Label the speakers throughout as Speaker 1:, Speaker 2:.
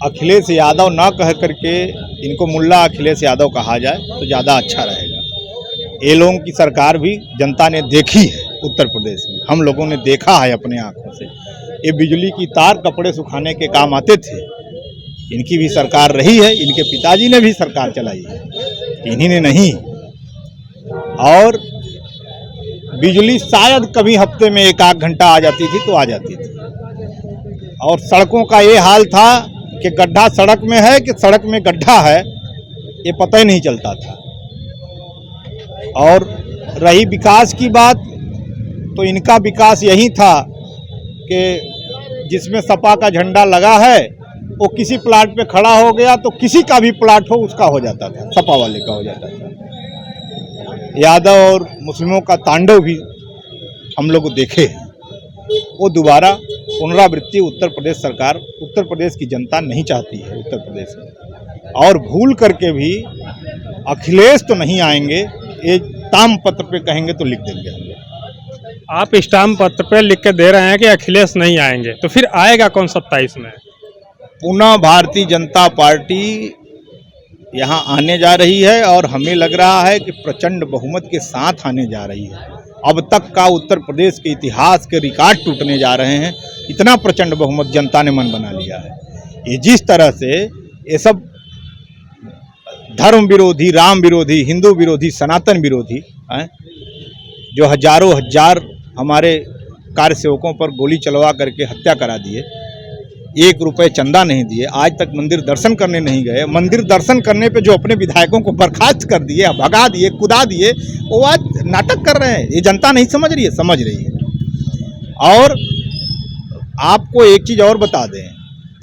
Speaker 1: अखिलेश यादव ना कह करके इनको मुल्ला अखिलेश यादव कहा जाए तो ज़्यादा अच्छा रहेगा। ये लोगों की सरकार भी जनता ने देखी है उत्तर प्रदेश में, हम लोगों ने देखा है अपने आंखों से। ये बिजली की तार कपड़े सुखाने के काम आते थे, इनकी भी सरकार रही है, इनके पिताजी ने भी सरकार चलाई है, इन्हीं ने नहीं। और बिजली शायद कभी हफ्ते में 1-8 घंटा आ जाती थी तो आ जाती थी। और सड़कों का ये हाल था कि गड्ढा सड़क में है कि सड़क में गड्ढा है, ये पता ही नहीं चलता था। और रही विकास की बात, तो इनका विकास यही था कि जिसमें सपा का झंडा लगा है वो किसी प्लाट पे खड़ा हो गया तो किसी का भी प्लाट हो उसका हो जाता था, सपा वाले का हो जाता था। यादव और मुस्लिमों का तांडव भी हम लोग देखे हैं, वो दोबारा पुनरावृत्ति उत्तर प्रदेश सरकार, उत्तर प्रदेश की जनता नहीं चाहती है उत्तर प्रदेश में। और भूल करके भी अखिलेश तो नहीं आएंगे, ये ताम पत्र पे कहेंगे तो लिख देंगे हम लोग।
Speaker 2: आप स्टाम्प पत्र पे लिख के दे रहे हैं कि अखिलेश नहीं आएंगे, तो फिर आएगा कौन 27 में?
Speaker 1: पुनः भारतीय जनता पार्टी यहाँ आने जा रही है और हमें लग रहा है कि प्रचंड बहुमत के साथ आने जा रही है। अब तक का उत्तर प्रदेश के इतिहास के रिकॉर्ड टूटने जा रहे हैं, इतना प्रचंड बहुमत जनता ने मन बना लिया है। ये जिस तरह से ये सब धर्म विरोधी, राम विरोधी, हिंदू विरोधी, सनातन विरोधी जो हजारों हजार हमारे कार्य सेवकों पर गोली चलवा करके हत्या करा दिए, 1 रुपये चंदा नहीं दिए, आज तक मंदिर दर्शन करने नहीं गए, मंदिर दर्शन करने पे जो अपने विधायकों को बर्खास्त कर दिए, भगा दिए, कुदा दिए, वो आज नाटक कर रहे हैं। ये जनता नहीं समझ रही है, समझ रही है। और आपको एक चीज़ और बता दें,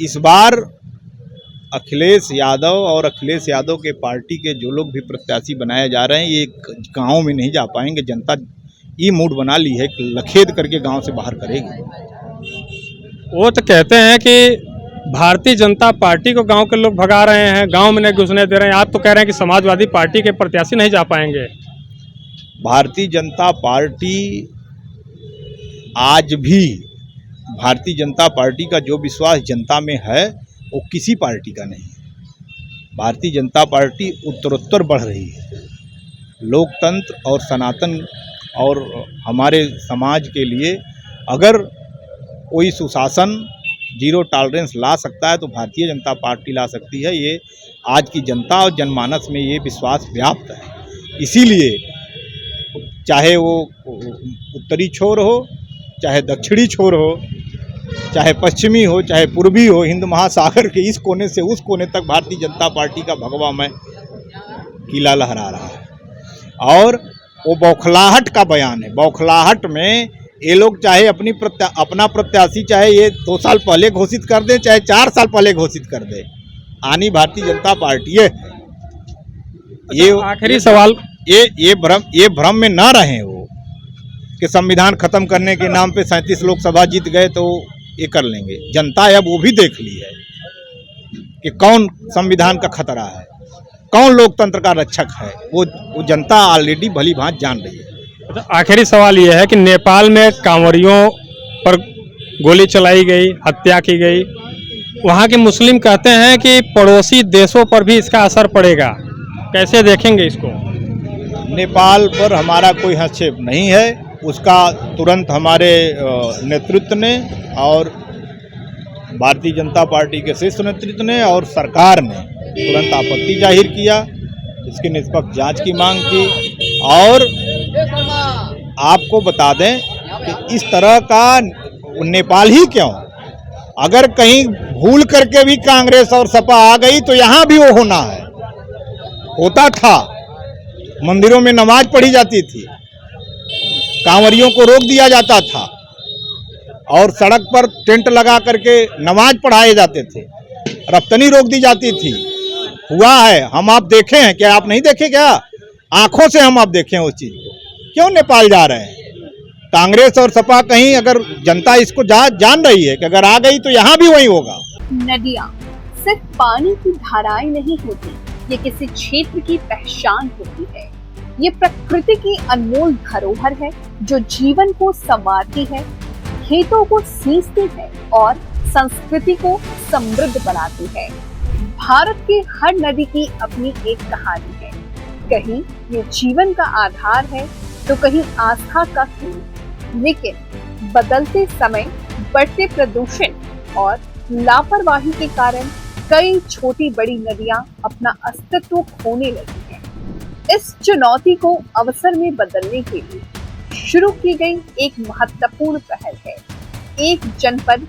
Speaker 1: इस बार अखिलेश यादव और अखिलेश यादव के पार्टी के जो लोग भी प्रत्याशी बनाए जा रहे हैं, ये गाँव में नहीं जा पाएंगे। जनता ये मूड बना ली है कि लखेद करके गाँव से बाहर करेगी।
Speaker 2: वो तो कहते हैं कि भारतीय जनता पार्टी को गांव के लोग भगा रहे हैं, गांव में नहीं घुसने दे रहे हैं। आप तो कह रहे हैं कि समाजवादी पार्टी के प्रत्याशी नहीं जा पाएंगे।
Speaker 1: भारतीय जनता पार्टी आज भी, भारतीय जनता पार्टी का जो विश्वास जनता में है वो किसी पार्टी का नहीं है। भारतीय जनता पार्टी उत्तरोत्तर बढ़ रही है। लोकतंत्र और सनातन और हमारे समाज के लिए अगर कोई सुशासन, जीरो टॉलरेंस ला सकता है तो भारतीय जनता पार्टी ला सकती है। ये आज की जनता और जनमानस में ये विश्वास व्याप्त है। इसीलिए चाहे वो उत्तरी छोर हो, चाहे दक्षिणी छोर हो, चाहे पश्चिमी हो, चाहे पूर्वी हो, हिंद महासागर के इस कोने से उस कोने तक भारतीय जनता पार्टी का भगवा में किला लहरा रहा है। और वो बौखलाहट का बयान है। बौखलाहट में ये लोग चाहे अपना प्रत्याशी चाहे ये 2 साल पहले घोषित कर दे, चाहे 4 साल पहले घोषित कर दे, आनी भारतीय जनता पार्टी है। ये
Speaker 2: आखिरी सवाल,
Speaker 1: ये भ्रम में ना रहे वो कि संविधान खत्म करने के नाम पे 37 लोकसभा जीत गए तो ये कर लेंगे। जनता अब वो भी देख ली है कि कौन संविधान का खतरा है, कौन लोकतंत्र का रक्षक है। वो जनता ऑलरेडी भली भांति जान रही है।
Speaker 2: तो आखिरी सवाल ये है कि नेपाल में कांवरियों पर गोली चलाई गई, हत्या की गई, वहाँ के मुस्लिम कहते हैं कि पड़ोसी देशों पर भी इसका असर पड़ेगा, कैसे देखेंगे इसको?
Speaker 1: नेपाल पर हमारा कोई हस्तक्षेप नहीं है, उसका तुरंत हमारे नेतृत्व ने और भारतीय जनता पार्टी के शीर्ष नेतृत्व ने और सरकार ने तुरंत आपत्ति जाहिर किया, इसकी निष्पक्ष जांच की मांग की। और आपको बता दें कि इस तरह का नेपाल ही क्यों, अगर कहीं भूल करके भी कांग्रेस और सपा आ गई तो यहाँ भी वो होना है, होता था। मंदिरों में नमाज पढ़ी जाती थी, कांवरियों को रोक दिया जाता था और सड़क पर टेंट लगा करके नमाज पढ़ाए जाते थे, रफ्तानी रोक दी जाती थी। हुआ है, हम आप देखे हैं क्या? आप नहीं देखे क्या? आंखों से हम आप देखे हैं उस चीज को। क्यों नेपाल जा रहे हैं? कांग्रेस और सपा कहीं अगर जनता इसको जान रही है कि अगर आ गई तो यहाँ भी वही होगा।
Speaker 3: नदियाँ सिर्फ पानी की धाराएं नहीं होती, ये किसी क्षेत्र की पहचान होती है। ये प्रकृति की अनमोल धरोहर है जो जीवन को संवारती है, खेतों को सींचती है और संस्कृति को समृद्ध बनाती है। भारत की हर नदी की अपनी एक कहानी है। कहीं ये जीवन का आधार है तो कहीं आस्था का केंद्र। लेकिन बदलते समय, बढ़ते प्रदूषण और लापरवाही के कारण कई छोटी बड़ी नदियां अपना अस्तित्व खोने लगी हैं। इस चुनौती को अवसर में बदलने के लिए शुरू की गई एक महत्वपूर्ण पहल है, एक जनपद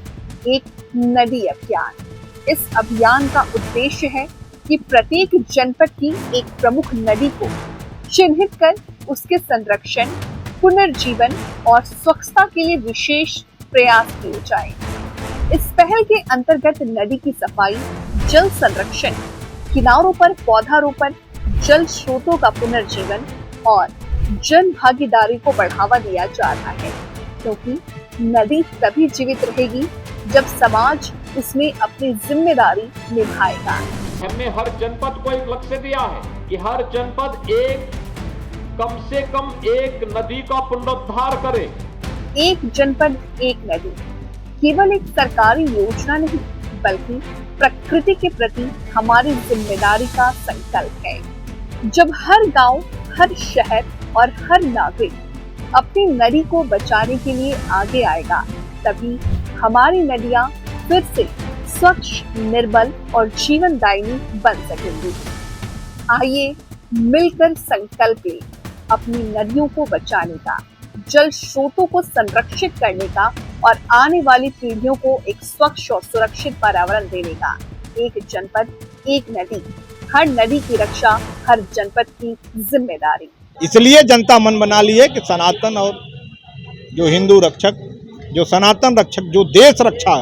Speaker 3: एक नदी अभियान। इस अभियान का उद्देश्य है कि प्रत्येक जनपद की एक प्रमुख नदी को चिन्हित कर उसके संरक्षण, पुनर्जीवन और स्वच्छता के लिए विशेष प्रयास किए जाएं। इस पहल के अंतर्गत नदी की सफाई, जल संरक्षण, किनारों पर पौधारोपण, जल स्रोतों का पुनर्जीवन और जन भागीदारी को बढ़ावा दिया जा रहा है, क्योंकि नदी तभी जीवित रहेगी जब समाज उसमें अपनी जिम्मेदारी निभाएगा।
Speaker 4: हमने हर जनपद को एक लक्ष्य दिया है कि हर जनपद कम से कम एक नदी का पुनरुद्धार करे।
Speaker 3: एक जनपद एक नदी केवल एक सरकारी योजना नहीं, बल्कि प्रकृति के प्रति हमारी जिम्मेदारी का संकल्प है। जब हर गांव, हर शहर और हर नागरिक अपनी नदी को बचाने के लिए आगे आएगा, तभी हमारी नदियां फिर से स्वच्छ, निर्मल और जीवनदायिनी बन सकेंगी। आइए मिलकर संकल्प लें अपनी नदियों को बचाने का, जल स्रोतों को संरक्षित करने का और आने वाली पीढ़ियों को एक स्वच्छ और सुरक्षित पर्यावरण देने का। एक जनपद एक नदी, हर नदी की रक्षा हर जनपद की जिम्मेदारी।
Speaker 1: इसलिए जनता मन बना ली है कि सनातन और जो हिंदू रक्षक, जो सनातन रक्षक, जो देश रक्षा,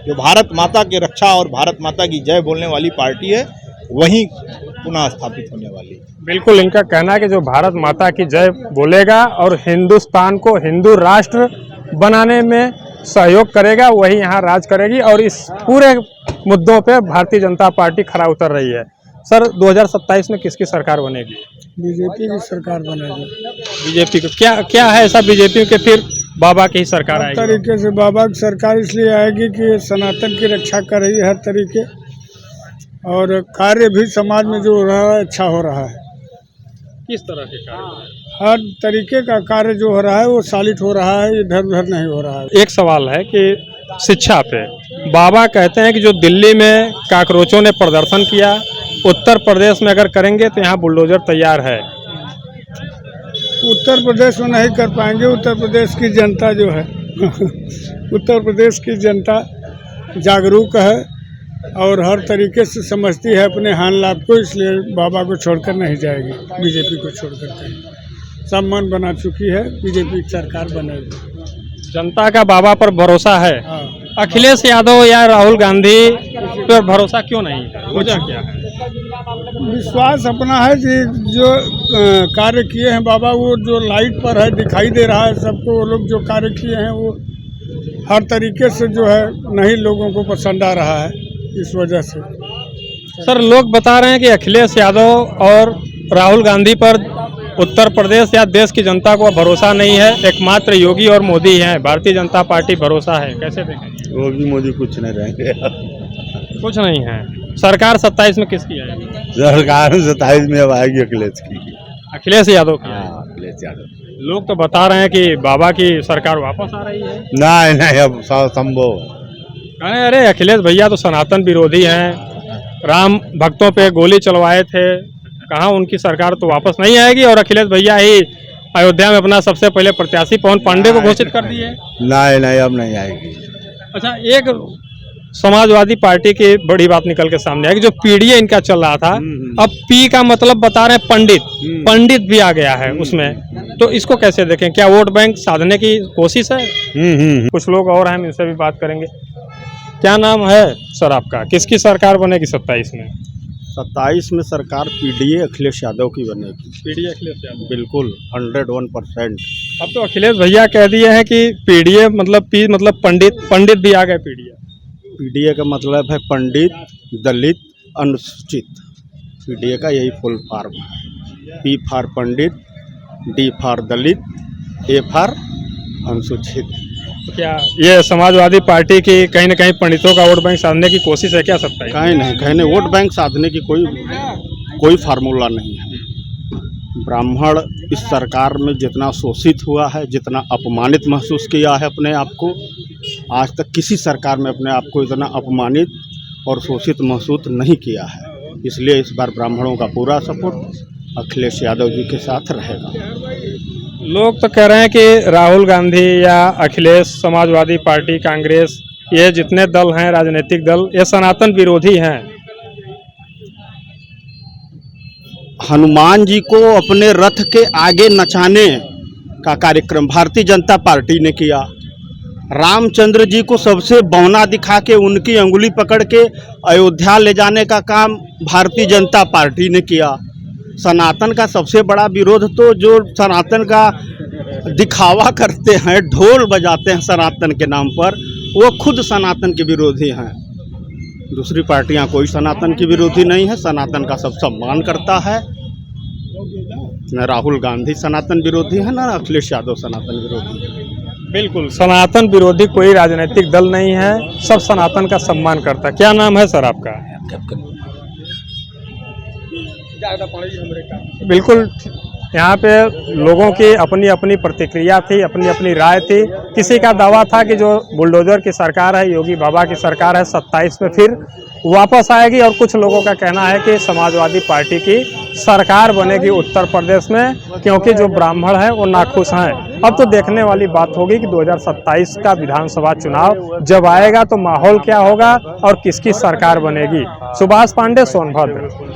Speaker 1: जो भारत माता की रक्षा और भारत माता की जय बोलने वाली पार्टी है, वही पुनः स्थापित होने वाली है।
Speaker 2: बिल्कुल, इनका कहना है कि जो भारत माता की जय बोलेगा और हिंदुस्तान को हिंदू राष्ट्र बनाने में सहयोग करेगा, वही यहाँ राज करेगी। और इस पूरे मुद्दों पे भारतीय जनता पार्टी खरा उतर रही है। सर, 2027 में किसकी सरकार बनेगी?
Speaker 5: बीजेपी की सरकार बनेगी।
Speaker 2: बीजेपी को क्या है ऐसा बीजेपी के फिर बाबा की ही सरकार आएगी?
Speaker 5: तरीके से बाबा की सरकार इसलिए आएगी कि सनातन की रक्षा कर रही है हर तरीके, और कार्य भी समाज में जो हो रहा है अच्छा हो रहा है।
Speaker 2: किस तरह के कार्य?
Speaker 5: हर तरीके का कार्य जो हो रहा है वो सालिट हो रहा है, इधर उधर नहीं हो रहा है।
Speaker 2: एक सवाल है कि शिक्षा पे बाबा कहते हैं कि जो दिल्ली में काकरोचों ने प्रदर्शन किया, उत्तर प्रदेश में अगर करेंगे तो यहाँ बुलडोजर तैयार है।
Speaker 5: उत्तर प्रदेश में नहीं कर पाएंगे। उत्तर प्रदेश की जनता जो है उत्तर प्रदेश की जनता जागरूक है और हर तरीके से समझती है अपने हान लाभ को, इसलिए बाबा को छोड़कर नहीं जाएगी, बीजेपी को छोड़कर कहीं। सब मन बना चुकी है, बीजेपी की सरकार बनेगी।
Speaker 2: जनता का बाबा पर भरोसा है।
Speaker 5: हाँ,
Speaker 2: अखिलेश यादव या राहुल गांधी पर भरोसा क्यों नहीं है? वजह क्या है?
Speaker 5: विश्वास अपना है कि जो कार्य किए हैं बाबा, वो जो लाइट पर है दिखाई दे रहा है सबको। वो लोग जो कार्य किए हैं वो हर तरीके से जो है नहीं लोगों को पसंद आ रहा है, इस वजह से।
Speaker 2: सर, लोग बता रहे हैं कि अखिलेश यादव और राहुल गांधी पर उत्तर प्रदेश या देश की जनता को भरोसा नहीं है, एकमात्र योगी और मोदी हैं। भारतीय जनता पार्टी भरोसा है, कैसे देखें?
Speaker 6: योगी मोदी कुछ नहीं रहेंगे।
Speaker 2: कुछ नहीं है। सरकार 27 में किसकी आएगी?
Speaker 6: सरकार 27 में अब आएगी अखिलेश की।
Speaker 2: अखिलेश यादव की।
Speaker 6: हाँ, अखिलेश यादव।
Speaker 2: लोग तो बता रहे हैं कि बाबा की सरकार वापस आ रही है।
Speaker 6: नहीं, अब संभव।
Speaker 2: कहें अरे अखिलेश भैया तो सनातन विरोधी हैं, राम भक्तों पे गोली चलवाए थे, कहाँ उनकी सरकार तो वापस नहीं आएगी। और अखिलेश भैया ही अयोध्या में अपना सबसे पहले प्रत्याशी पवन पांडे को घोषित कर दिए।
Speaker 6: नहीं, अब नहीं आएगी।
Speaker 2: अच्छा, एक समाजवादी पार्टी की बड़ी बात निकल के सामने आई कि जो पीडीए इनका चल रहा था, अब पी का मतलब बता रहे हैं पंडित, पंडित भी आ गया है उसमें। तो इसको कैसे देखें? क्या वोट बैंक साधने की कोशिश है? कुछ लोग और हैं, इनसे भी बात करेंगे। क्या नाम है सर आपका? किसकी सरकार बनेगी 27 में?
Speaker 6: 27 में सरकार पीडीए अखिलेश यादव की बनेगी।
Speaker 2: पीडीए अखिलेश यादव?
Speaker 6: बिल्कुल 101%।
Speaker 2: अब तो अखिलेश भैया कह दिए हैं कि पीडीए मतलब पी मतलब पंडित भी आ गए पीडीए।
Speaker 6: पीडीए का मतलब है पंडित, दलित, अनुसूचित। पीडीए का यही फुल फॉर्म है। P for Pandit, D for Dalit, A for अनुसूचित।
Speaker 2: तो क्या ये समाजवादी पार्टी की कहीं न कहीं पंडितों का वोट बैंक साधने की कोशिश है क्या सत्ता?
Speaker 6: कहीं नहीं वोट बैंक साधने की कोई फार्मूला नहीं है। ब्राह्मण इस सरकार में जितना शोषित हुआ है, जितना अपमानित महसूस किया है अपने आप को, आज तक किसी सरकार में अपने आप को इतना अपमानित और शोषित महसूस नहीं किया है। इसलिए इस बार ब्राह्मणों का पूरा सपोर्ट अखिलेश यादव जी के साथ रहेगा।
Speaker 2: लोग तो कह रहे हैं कि राहुल गांधी या अखिलेश, समाजवादी पार्टी, कांग्रेस, ये जितने दल हैं राजनीतिक दल, ये सनातन विरोधी हैं।
Speaker 6: हनुमान जी को अपने रथ के आगे नचाने का कार्यक्रम भारतीय जनता पार्टी ने किया। रामचंद्र जी को सबसे बौना दिखा के उनकी अंगुली पकड़ के अयोध्या ले जाने का काम भारतीय जनता पार्टी ने किया। सनातन का सबसे बड़ा विरोध तो जो सनातन का दिखावा करते हैं, ढोल बजाते हैं सनातन के नाम पर, वो खुद सनातन के विरोधी हैं। दूसरी पार्टियां कोई सनातन की विरोधी नहीं है, सनातन का सब सम्मान करता है। न राहुल गांधी सनातन विरोधी है, न अखिलेश यादव सनातन विरोधी है।
Speaker 2: बिल्कुल, सनातन विरोधी कोई राजनीतिक दल नहीं है, सब सनातन का सम्मान करता है। क्या नाम है सर आपका? बिल्कुल, यहाँ पे लोगों की अपनी अपनी प्रतिक्रिया थी, अपनी अपनी राय थी। किसी का दावा था कि जो बुलडोजर की सरकार है, योगी बाबा की सरकार है, 27 में फिर वापस आएगी, और कुछ लोगों का कहना है कि समाजवादी पार्टी की सरकार बनेगी उत्तर प्रदेश में, क्योंकि जो ब्राह्मण हैं वो नाखुश हैं। अब तो देखने वाली बात होगी कि 2027 का विधानसभा चुनाव जब आएगा तो माहौल क्या होगा और किसकी सरकार बनेगी। सुभाष पांडे, सोनभद्र।